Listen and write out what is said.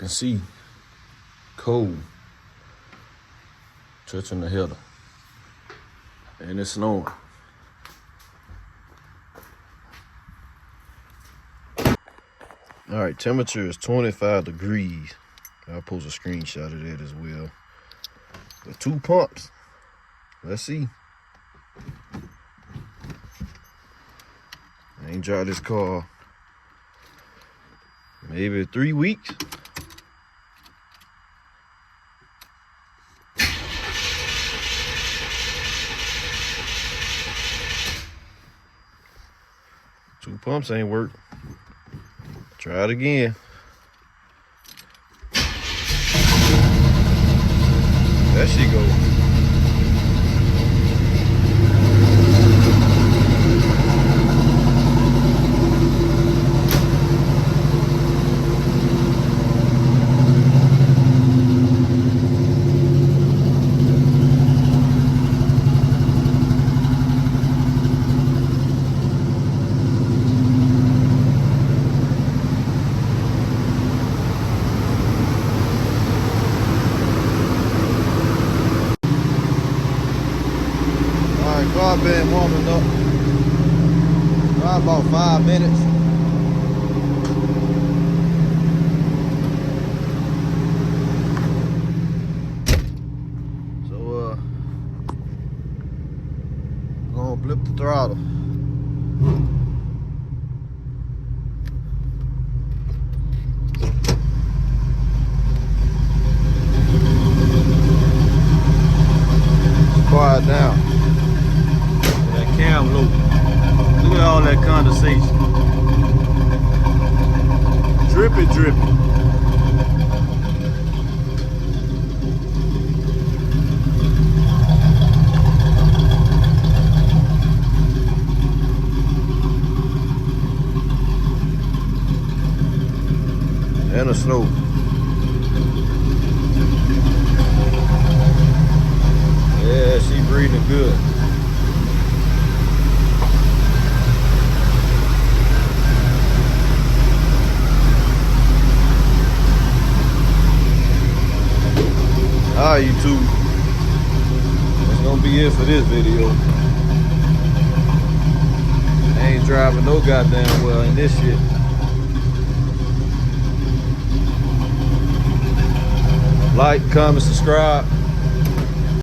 can see, cold, touching the header, and it's snowing. All right, temperature is 25 degrees. I'll post a screenshot of that as well. With 2 pumps, let's see. I ain't drive this car maybe 3 weeks. Two pumps ain't work. Try it again. There she go. Car been warming up about 5 minutes. So gonna blip the throttle. Quiet down. Cam low. Look at all that condensation. Drippy, drippy. And the snow. Yeah, she breathing good. Alright, YouTube, that's gonna be it for this video. I ain't driving no goddamn well in this shit. Like, comment, subscribe.